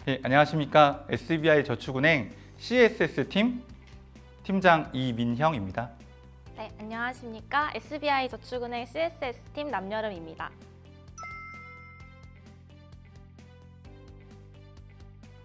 네, 안녕하십니까. SBI저축은행 CSS팀 팀장 이민형입니다. 네, 안녕하십니까. SBI저축은행 CSS팀 남여름입니다.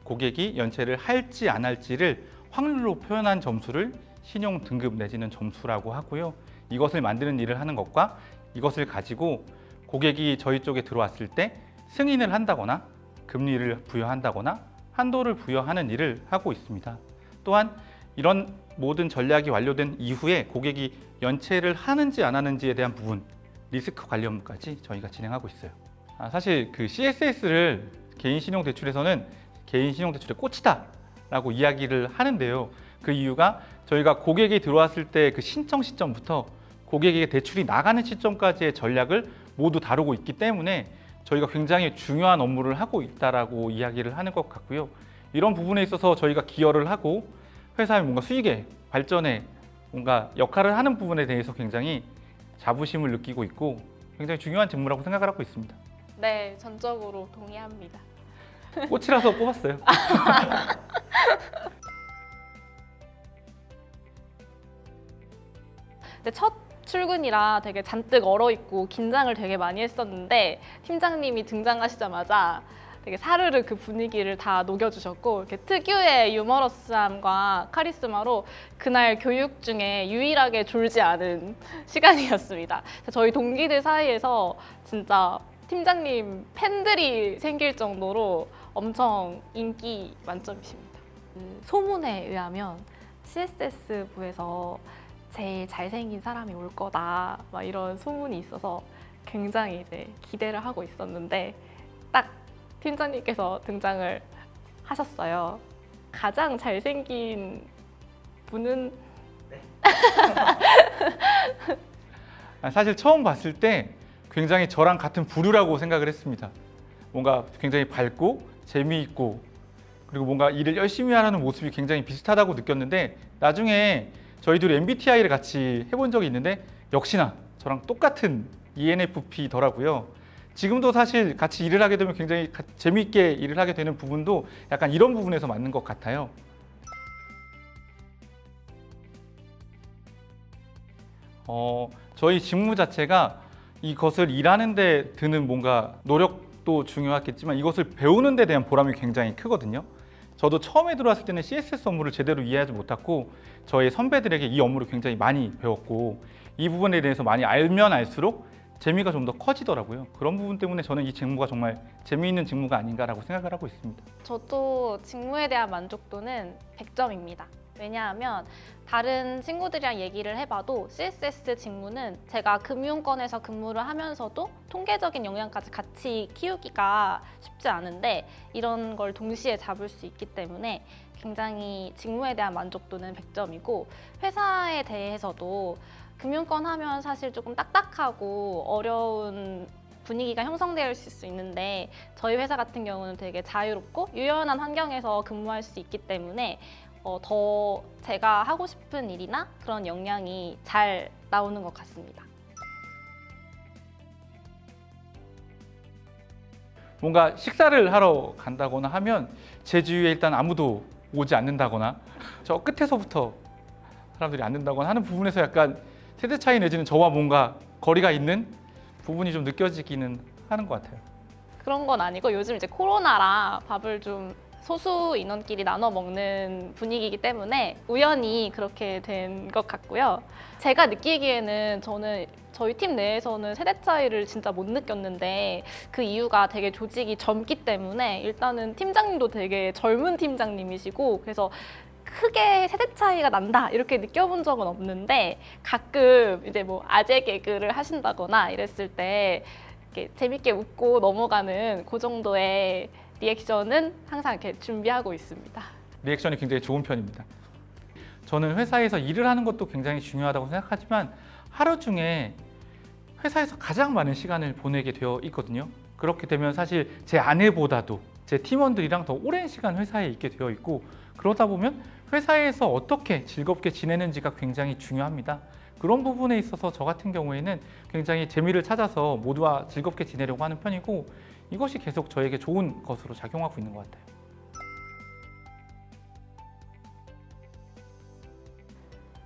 고객이 연체를 할지 안 할지를 확률로 표현한 점수를 신용 등급 내지는 점수라고 하고요. 이것을 만드는 일을 하는 것과 이것을 가지고 고객이 저희 쪽에 들어왔을 때 승인을 한다거나 금리를 부여한다거나 한도를 부여하는 일을 하고 있습니다. 또한 이런 모든 전략이 완료된 이후에 고객이 연체를 하는지 안 하는지에 대한 부분, 리스크 관련까지 저희가 진행하고 있어요. 사실 그 CSS를 개인신용대출에서는 개인신용대출의 꽃이다 라고 이야기를 하는데요. 그 이유가 저희가 고객이 들어왔을 때 그 신청 시점부터 고객에게 대출이 나가는 시점까지의 전략을 모두 다루고 있기 때문에 저희가 굉장히 중요한 업무를 하고 있다라고 이야기를 하는 것 같고요. 이런 부분에 있어서 저희가 기여를 하고 회사의 뭔가 수익에 발전에 뭔가 역할을 하는 부분에 대해서 굉장히 자부심을 느끼고 있고 굉장히 중요한 직무라고 생각을 하고 있습니다. 네, 전적으로 동의합니다. 꽃이라서 뽑았어요. 근데 첫 출근이라 되게 잔뜩 얼어있고 긴장을 되게 많이 했었는데 팀장님이 등장하시자마자 되게 사르르 그 분위기를 다 녹여주셨고 이렇게 특유의 유머러스함과 카리스마로 그날 교육 중에 유일하게 졸지 않은 시간이었습니다. 저희 동기들 사이에서 진짜 팀장님 팬들이 생길 정도로 엄청 인기 만점이십니다. 소문에 의하면 CSS부에서 제일 잘생긴 사람이 올 거다 막 이런 소문이 있어서 굉장히 이제 기대를 하고 있었는데 딱 팀장님께서 등장을 하셨어요. 가장 잘생긴 분은? 네. 사실 처음 봤을 때 굉장히 저랑 같은 부류라고 생각을 했습니다. 뭔가 굉장히 밝고 재미있고 그리고 뭔가 일을 열심히 하는 모습이 굉장히 비슷하다고 느꼈는데 나중에 저희들이 MBTI를 같이 해본 적이 있는데 역시나 저랑 똑같은 ENFP더라고요. 지금도 사실 같이 일을 하게 되면 굉장히 재미있게 일을 하게 되는 부분도 약간 이런 부분에서 맞는 것 같아요. 저희 직무 자체가 이것을 일하는 데 드는 뭔가 노력도 중요하겠지만 이것을 배우는 데 대한 보람이 굉장히 크거든요. 저도 처음에 들어왔을 때는 CSS 업무를 제대로 이해하지 못했고 저희 선배들에게 이 업무를 굉장히 많이 배웠고 이 부분에 대해서 많이 알면 알수록 재미가 좀 더 커지더라고요. 그런 부분 때문에 저는 이 직무가 정말 재미있는 직무가 아닌가라고 생각을 하고 있습니다. 저도 직무에 대한 만족도는 100점입니다. 왜냐하면 다른 친구들이랑 얘기를 해봐도 CSS 직무는 제가 금융권에서 근무를 하면서도 통계적인 역량까지 같이 키우기가 쉽지 않은데 이런 걸 동시에 잡을 수 있기 때문에 굉장히 직무에 대한 만족도는 100점이고 회사에 대해서도 금융권 하면 사실 조금 딱딱하고 어려운 분위기가 형성될 수 있는데 저희 회사 같은 경우는 되게 자유롭고 유연한 환경에서 근무할 수 있기 때문에 더 제가 하고 싶은 일이나 그런 역량이 잘 나오는 것 같습니다. 뭔가 식사를 하러 간다거나 하면 제 주위에 일단 아무도 오지 않는다거나 저 끝에서부터 사람들이 앉는다거나 하는 부분에서 약간 세대 차이 내지는 저와 뭔가 거리가 있는 부분이 좀 느껴지기는 하는 것 같아요. 그런 건 아니고 요즘 이제 코로나라 밥을 좀 소수 인원끼리 나눠 먹는 분위기이기 때문에 우연히 그렇게 된 것 같고요. 제가 느끼기에는 저는 저희 팀 내에서는 세대 차이를 진짜 못 느꼈는데 그 이유가 되게 조직이 젊기 때문에 일단은 팀장님도 되게 젊은 팀장님이시고 그래서 크게 세대 차이가 난다 이렇게 느껴본 적은 없는데 가끔 이제 뭐 아재 개그를 하신다거나 이랬을 때 이렇게 재밌게 웃고 넘어가는 그 정도의 리액션은 항상 이렇게 준비하고 있습니다. 리액션이 굉장히 좋은 편입니다. 저는 회사에서 일을 하는 것도 굉장히 중요하다고 생각하지만 하루 중에 회사에서 가장 많은 시간을 보내게 되어 있거든요. 그렇게 되면 사실 제 아내보다도 제 팀원들이랑 더 오랜 시간 회사에 있게 되어 있고 그러다 보면 회사에서 어떻게 즐겁게 지내는지가 굉장히 중요합니다. 그런 부분에 있어서 저 같은 경우에는 굉장히 재미를 찾아서 모두와 즐겁게 지내려고 하는 편이고 이것이 계속 저에게 좋은 것으로 작용하고 있는 것 같아요.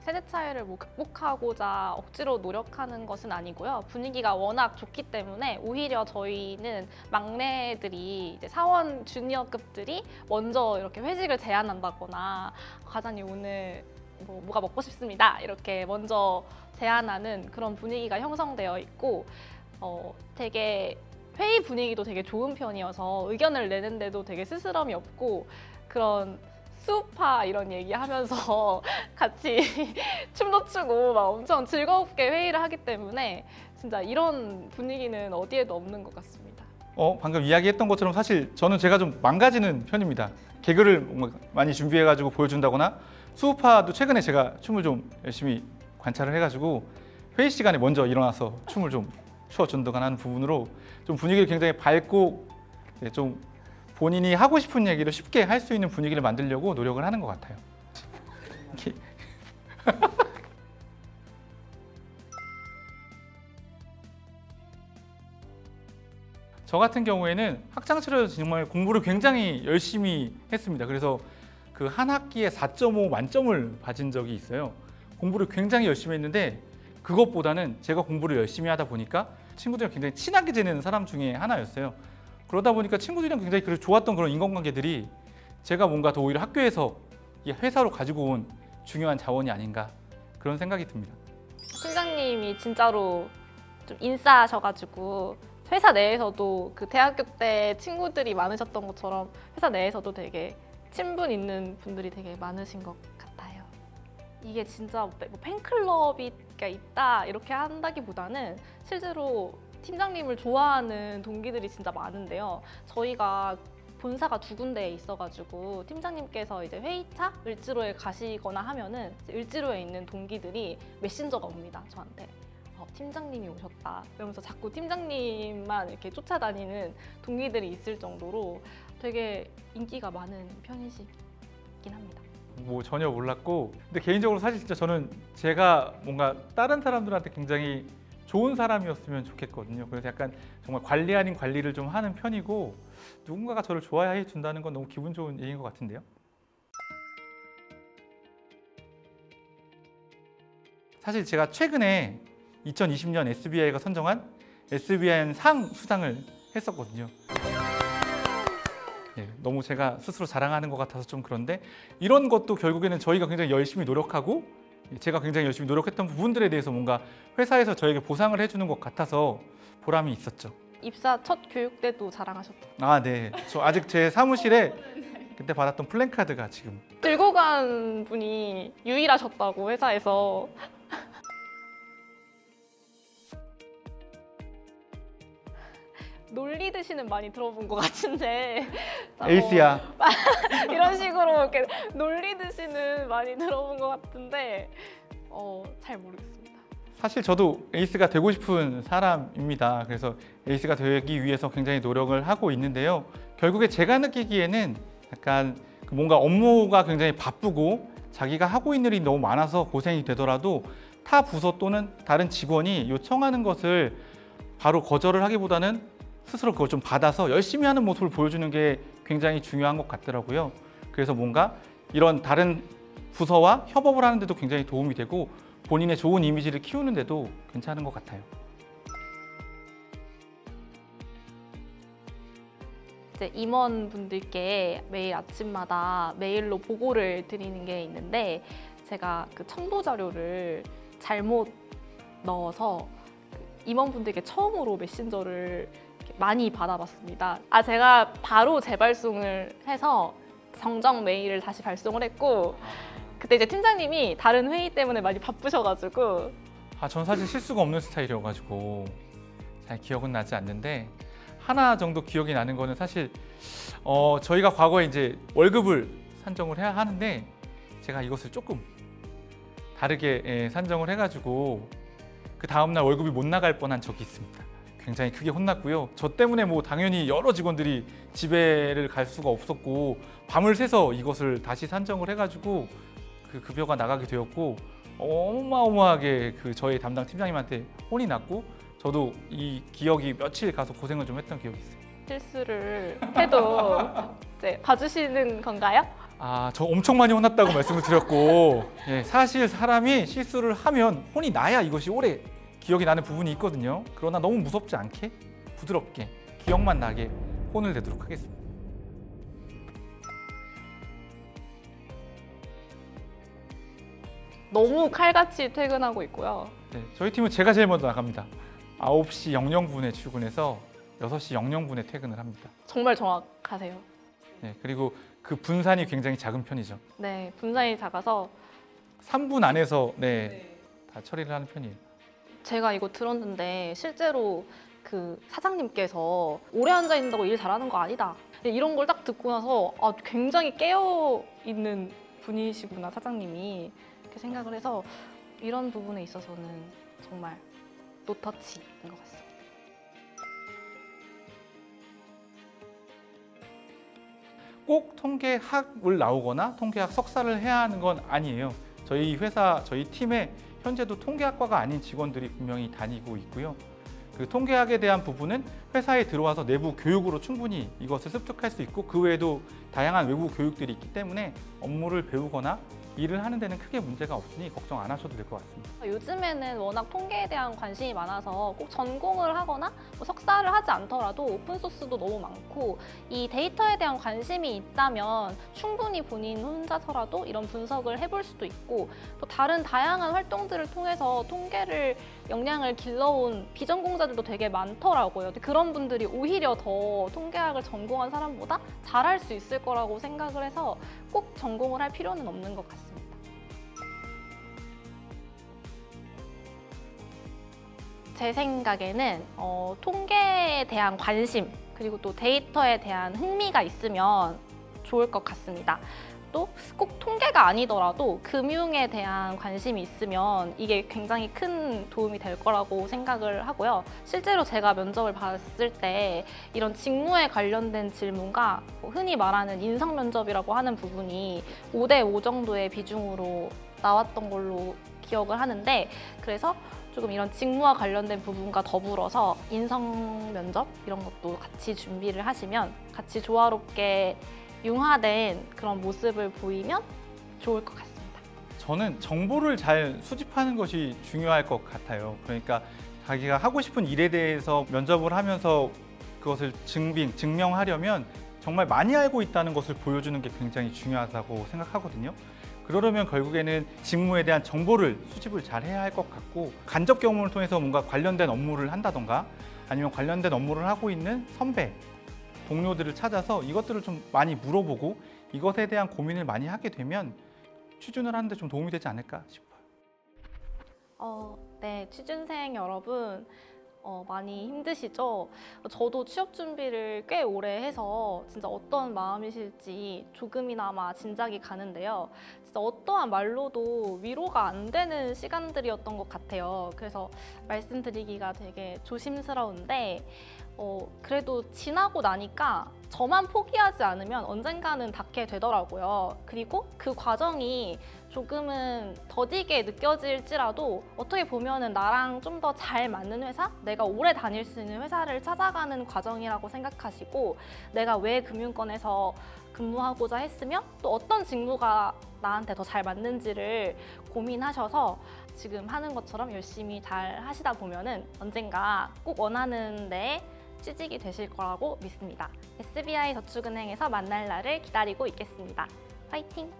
세대 차이를 뭐 극복하고자 억지로 노력하는 것은 아니고요. 분위기가 워낙 좋기 때문에 오히려 저희는 막내들이 이제 사원 주니어급들이 먼저 이렇게 회식을 제안한다거나 과장님 오늘 뭐가 먹고 싶습니다. 이렇게 먼저 제안하는 그런 분위기가 형성되어 있고 되게 회의 분위기도 되게 좋은 편이어서 의견을 내는데도 되게 스스럼이 없고 그런 수우파 이런 얘기하면서 같이 춤도 추고 막 엄청 즐겁게 회의를 하기 때문에 진짜 이런 분위기는 어디에도 없는 것 같습니다. 방금 이야기했던 것처럼 사실 저는 제가 좀 망가지는 편입니다. 개그를 뭔가 많이 준비해가지고 보여준다거나 수우파도 최근에 제가 춤을 좀 열심히 관찰을 해가지고 회의 시간에 먼저 일어나서 춤을 좀 추어준다거나 하는 부분으로 좀 분위기를 굉장히 밝고 좀 본인이 하고 싶은 얘기를 쉽게 할 수 있는 분위기를 만들려고 노력을 하는 것 같아요. 저 같은 경우에는 학창시절에 정말 공부를 굉장히 열심히 했습니다. 그래서 그 한 학기에 4.5 만점을 받은 적이 있어요. 공부를 굉장히 열심히 했는데 그것보다는 제가 공부를 열심히 하다 보니까 친구들이랑 굉장히 친하게 지내는 사람 중에 하나였어요. 그러다 보니까 친구들이랑 굉장히 좋았던 그런 인간관계들이 제가 뭔가 더 오히려 학교에서 회사로 가지고 온 중요한 자원이 아닌가 그런 생각이 듭니다. 팀장님이 진짜로 좀 인싸셔가지고 회사 내에서도 그 대학교 때 친구들이 많으셨던 것처럼 회사 내에서도 되게 친분 있는 분들이 되게 많으신 것 같아요. 이게 진짜 뭐 팬클럽이 있다 이렇게 한다기보다는 실제로 팀장님을 좋아하는 동기들이 진짜 많은데요. 저희가 본사가 2군데에 있어가지고 팀장님께서 이제 회의차 을지로에 가시거나 하면은 을지로에 있는 동기들이 메신저가 옵니다, 저한테. 팀장님이 오셨다. 이러면서 자꾸 팀장님만 이렇게 쫓아다니는 동기들이 있을 정도로 되게 인기가 많은 편이시긴 합니다. 뭐 전혀 몰랐고, 근데 개인적으로 사실 진짜 저는 제가 뭔가 다른 사람들한테 굉장히 좋은 사람이었으면 좋겠거든요. 그래서 약간 정말 관리 아닌 관리를 좀 하는 편이고 누군가가 저를 좋아해 준다는 건 너무 기분 좋은 얘기인 것 같은데요. 사실 제가 최근에 2020년 SBI가 선정한 SBI 상 수상을 했었거든요. 네, 너무 제가 스스로 자랑하는 것 같아서 좀 그런데 이런 것도 결국에는 저희가 굉장히 열심히 노력하고 제가 굉장히 열심히 노력했던 부분들에 대해서 뭔가 회사에서 저에게 보상을 해주는 것 같아서 보람이 있었죠. 입사 첫 교육 때도 자랑하셨죠? 아, 네. 저 아직 제 사무실에 그때 받았던 플랜카드가 지금 들고 간 분이 유일하셨다고 회사에서. 놀리듯이는 많이 들어본 것 같은데 에이스야. 이런 식으로 이렇게 놀리듯이는 많이 들어본 것 같은데 잘 모르겠습니다. 사실 저도 에이스가 되고 싶은 사람입니다. 그래서 에이스가 되기 위해서 굉장히 노력을 하고 있는데요. 결국에 제가 느끼기에는 약간 뭔가 업무가 굉장히 바쁘고 자기가 하고 있는 일이 너무 많아서 고생이 되더라도 타 부서 또는 다른 직원이 요청하는 것을 바로 거절을 하기보다는 스스로 그걸 좀 받아서 열심히 하는 모습을 보여주는 게 굉장히 중요한 것 같더라고요. 그래서 뭔가 이런 다른 부서와 협업을 하는 데도 굉장히 도움이 되고 본인의 좋은 이미지를 키우는 데도 괜찮은 것 같아요. 이제 임원분들께 매일 아침마다 메일로 보고를 드리는 게 있는데 제가 그 첨부 자료를 잘못 넣어서 임원분들께 처음으로 메신저를 많이 받아봤습니다. 제가 바로 재발송을 해서 정정 메일을 다시 발송을 했고 그때 이제 팀장님이 다른 회의 때문에 많이 바쁘셔가지고 전 사실 실수가 없는 스타일이어가지고 잘 기억은 나지 않는데 하나 정도 기억이 나는 거는 사실 저희가 과거에 이제 월급을 산정을 해야 하는데 제가 이것을 조금 다르게 산정을 해가지고 그 다음날 월급이 못 나갈 뻔한 적이 있습니다. 굉장히 크게 혼났고요. 저 때문에 뭐 당연히 여러 직원들이 집에를 갈 수가 없었고 밤을 새서 이것을 다시 산정을 해가지고 그 급여가 나가게 되었고 어마어마하게 그 저희 담당 팀장님한테 혼이 났고 저도 이 기억이 며칠 가서 고생을 좀 했던 기억이 있어요. 실수를 해도 이제 봐주시는 건가요? 저 엄청 많이 혼났다고 말씀을 드렸고 예, 사실 사람이 실수를 하면 혼이 나야 이것이 오래 기억이 나는 부분이 있거든요. 그러나 너무 무섭지 않게 부드럽게 기억만 나게 혼을 내도록 하겠습니다. 너무 칼같이 퇴근하고 있고요. 네, 저희 팀은 제가 제일 먼저 나갑니다. 9시 00분에 출근해서 6시 00분에 퇴근을 합니다. 정말 정확하세요. 네, 그리고 그 분산이 굉장히 작은 편이죠. 네, 분산이 작아서 3분 안에서 다 처리를 하는 편이에요. 제가 이거 들었는데 실제로 그 사장님께서 오래 앉아 있는다고 일 잘하는 거 아니다. 이런 걸 딱 듣고 나서 굉장히 깨어 있는 분이시구나 사장님이 이렇게 생각을 해서 이런 부분에 있어서는 정말 노터치인 것 같습니다. 꼭 통계학을 나오거나 통계학 석사를 해야 하는 건 아니에요. 저희 회사, 저희 팀에 현재도 통계학과가 아닌 직원들이 분명히 다니고 있고요. 그 통계학에 대한 부분은 회사에 들어와서 내부 교육으로 충분히 이것을 습득할 수 있고 그 외에도 다양한 외부 교육들이 있기 때문에 업무를 배우거나 일을 하는 데는 크게 문제가 없으니 걱정 안 하셔도 될 것 같습니다. 요즘에는 워낙 통계에 대한 관심이 많아서 꼭 전공을 하거나 뭐 석사를 하지 않더라도 오픈소스도 너무 많고 이 데이터에 대한 관심이 있다면 충분히 본인 혼자서라도 이런 분석을 해볼 수도 있고 또 다른 다양한 활동들을 통해서 통계를 역량을 길러온 비전공자들도 되게 많더라고요. 그런 분들이 오히려 더 통계학을 전공한 사람보다 잘할 수 있을 거라고 생각을 해서 꼭 전공을 할 필요는 없는 것 같습니다. 제 생각에는 통계에 대한 관심 그리고 또 데이터에 대한 흥미가 있으면 좋을 것 같습니다. 또 꼭 통계가 아니더라도 금융에 대한 관심이 있으면 이게 굉장히 큰 도움이 될 거라고 생각을 하고요. 실제로 제가 면접을 봤을 때 이런 직무에 관련된 질문과 흔히 말하는 인성 면접이라고 하는 부분이 5대5 정도의 비중으로 나왔던 걸로 기억을 하는데 그래서 조금 이런 직무와 관련된 부분과 더불어서 인성 면접 이런 것도 같이 준비를 하시면 같이 조화롭게 융화된 그런 모습을 보이면 좋을 것 같습니다. 저는 정보를 잘 수집하는 것이 중요할 것 같아요. 그러니까 자기가 하고 싶은 일에 대해서 면접을 하면서 그것을 증명하려면 정말 많이 알고 있다는 것을 보여주는 게 굉장히 중요하다고 생각하거든요. 그러려면 결국에는 직무에 대한 정보를 수집을 잘 해야 할 것 같고 간접 경험을 통해서 뭔가 관련된 업무를 한다던가 아니면 관련된 업무를 하고 있는 선배, 동료들을 찾아서 이것들을 좀 많이 물어보고 이것에 대한 고민을 많이 하게 되면 취준을 하는데 좀 도움이 되지 않을까 싶어요. 네, 취준생 여러분 많이 힘드시죠? 저도 취업 준비를 꽤 오래 해서 진짜 어떤 마음이실지 조금이나마 짐작이 가는데요. 진짜 어떠한 말로도 위로가 안 되는 시간들이었던 것 같아요. 그래서 말씀드리기가 되게 조심스러운데 그래도 지나고 나니까 저만 포기하지 않으면 언젠가는 닿게 되더라고요. 그리고 그 과정이 조금은 더디게 느껴질지라도 어떻게 보면은 나랑 좀 더 잘 맞는 회사, 내가 오래 다닐 수 있는 회사를 찾아가는 과정이라고 생각하시고 내가 왜 금융권에서 근무하고자 했으며 또 어떤 직무가 나한테 더 잘 맞는지를 고민하셔서 지금 하는 것처럼 열심히 잘 하시다 보면은 언젠가 꼭 원하는 데에 취직이 되실 거라고 믿습니다. SBI 저축은행에서 만날 날을 기다리고 있겠습니다. 화이팅!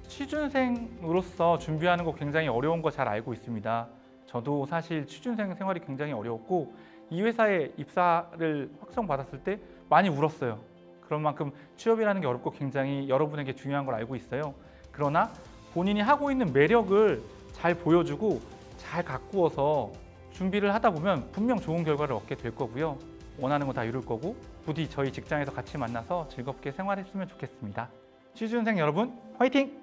취준생으로서 준비하는 거 굉장히 어려운 거 잘 알고 있습니다. 저도 사실 취준생 생활이 굉장히 어려웠고 이 회사에 입사를 확정받았을 때 많이 울었어요. 그런 만큼 취업이라는 게 어렵고 굉장히 여러분에게 중요한 걸 알고 있어요. 그러나 본인이 하고 있는 매력을 잘 보여주고 잘 가꾸어서 준비를 하다 보면 분명 좋은 결과를 얻게 될 거고요. 원하는 거 다 이룰 거고 부디 저희 직장에서 같이 만나서 즐겁게 생활했으면 좋겠습니다. 취준생 여러분 화이팅!